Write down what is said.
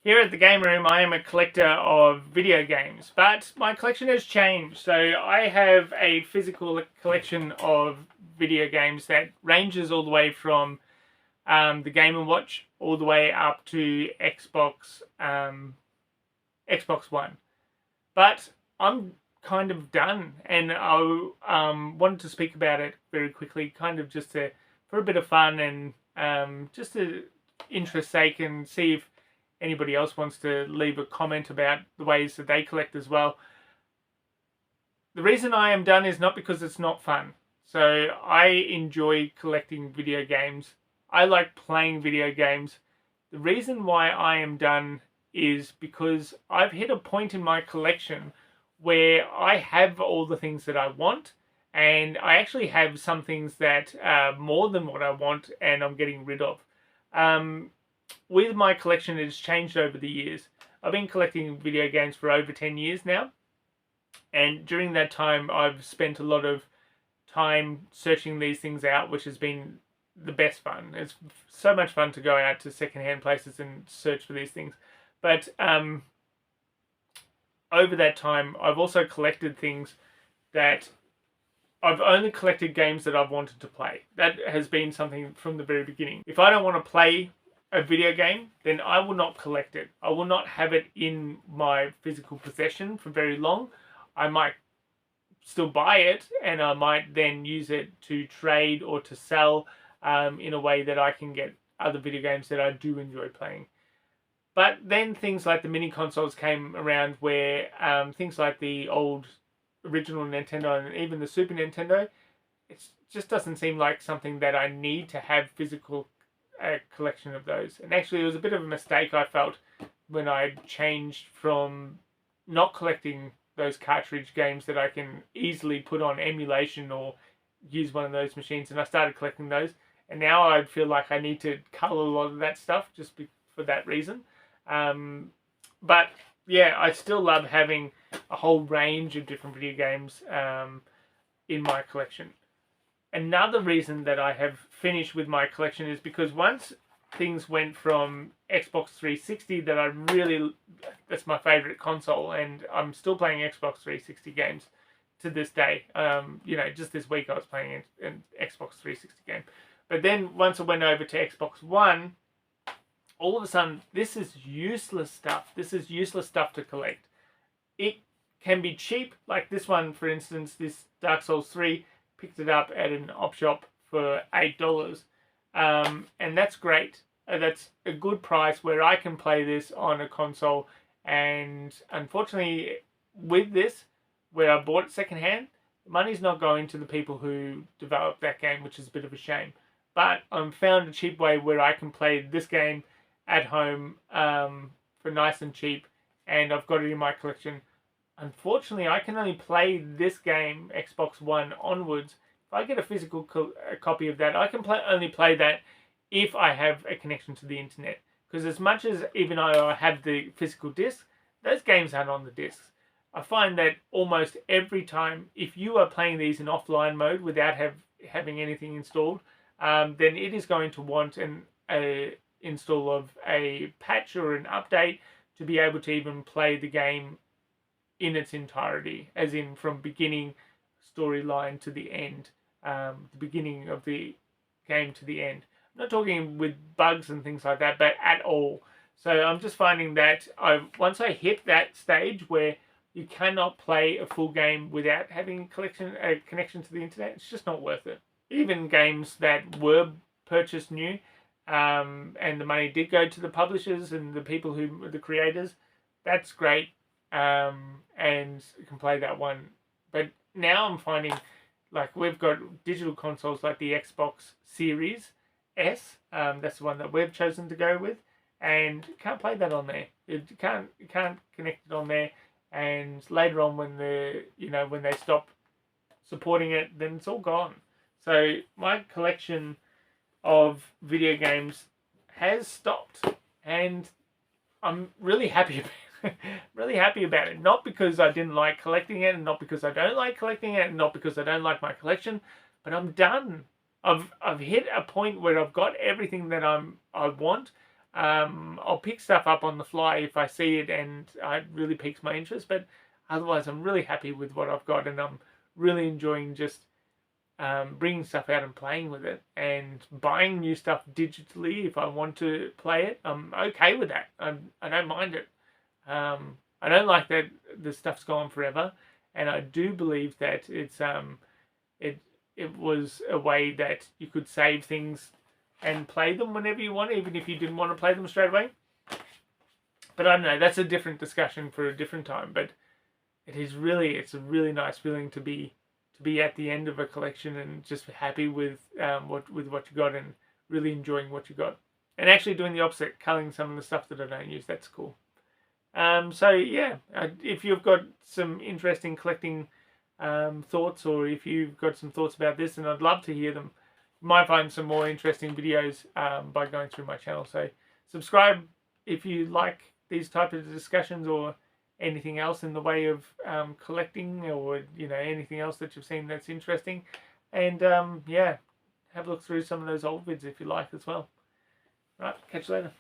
Here at the Game Room, I am a collector of video games, but my collection has changed. So I have a physical collection of video games that ranges all the way from the Game & Watch all the way up to Xbox One. But I'm kind of done, and I wanted to speak about it very quickly, kind of just for a bit of fun and just to interest sake, and see if anybody else wants to leave a comment about the ways that they collect as well. The reason I am done is not because it's not fun. So I enjoy collecting video games. I like playing video games. The reason why I am done is because I've hit a point in my collection where I have all the things that I want, and I actually have some things that are more than what I want and I'm getting rid of. With my collection, it has changed over the years. I've been collecting video games for over 10 years now, and during that time I've spent a lot of time searching these things out, which has been the best fun. It's so much fun to go out to secondhand places and search for these things. But over that time, I've also collected things that I've only collected games that I've wanted to play. That has been something from the very beginning. If I don't want to play a video game, then I will not collect it. I will not have it in my physical possession for very long. I might still buy it, and I might then use it to trade or to sell in a way that I can get other video games that I do enjoy playing. But then things like the mini consoles came around, where things like the old original Nintendo and even the Super Nintendo, it just doesn't seem like something that I need to have physical collection of those. And actually, it was a bit of a mistake I felt when I changed from not collecting those cartridge games that I can easily put on emulation or use one of those machines, and I started collecting those. And now I feel like I need to cull a lot of that stuff just for that reason. But yeah, I still love having a whole range of different video games in my collection. Another reason that I have finished with my collection is because once things went from Xbox 360, that's my favorite console, and I'm still playing Xbox 360 games to this day. Just this week I was playing an Xbox 360 game. But then once I went over to Xbox One, all of a sudden, this is useless stuff. This is useless stuff to collect. It can be cheap, like this one, for instance, this Dark Souls 3, picked it up at an op shop for $8. And that's great. That's a good price where I can play this on a console. And unfortunately, with this, where I bought it secondhand, the money's not going to the people who developed that game, which is a bit of a shame. But I've found a cheap way where I can play this game at home for nice and cheap, and I've got it in my collection. Unfortunately, I can only play this game, Xbox One onwards. If I get a physical copy of that, I can only play that if I have a connection to the internet. Because as much as even though I have the physical disc, those games aren't on the discs. I find that almost every time, if you are playing these in offline mode without having anything installed, then it is going to want an install of a patch or an update to be able to even play the game in its entirety, as in from beginning storyline to the end, the beginning of the game to the end. I'm not talking with bugs and things like that, but at all. So I'm just finding that once I hit that stage where you cannot play a full game without having a connection to the internet, it's just not worth it. Even games that were purchased new, and the money did go to the publishers and the people who the creators, that's great. And you can play that one. But now I'm finding, like, we've got digital consoles like the Xbox Series S. That's the one that we've chosen to go with, and you can't play that on there. You can't connect it on there. And later on, when when they stop supporting it, then it's all gone. So my collection of video games has stopped, and I'm really happy about it. Really happy about it. Not because I didn't like collecting it, and not because I don't like collecting it, and not because I don't like my collection, but I'm done. I've hit a point where I've got everything that I want. I'll pick stuff up on the fly if I see it and it really piques my interest. But otherwise, I'm really happy with what I've got, and I'm really enjoying just bringing stuff out and playing with it, and buying new stuff digitally if I want to play it. I'm okay with that. I don't mind it. I don't like that the stuff's gone forever, and I do believe that it was a way that you could save things and play them whenever you want, even if you didn't want to play them straight away. But I don't know, that's a different discussion for a different time. But it's a really nice feeling to be at the end of a collection and just happy with what you got, and really enjoying what you got, and actually doing the opposite, culling some of the stuff that I don't use. That's cool. So yeah, if you've got some interesting collecting thoughts, or if you've got some thoughts about this, and I'd love to hear them. You might find some more interesting videos by going through my channel. So subscribe if you like these types of discussions, or anything else in the way of collecting, or anything else that you've seen that's interesting. And yeah, have a look through some of those old vids if you like as well. Right, catch you later.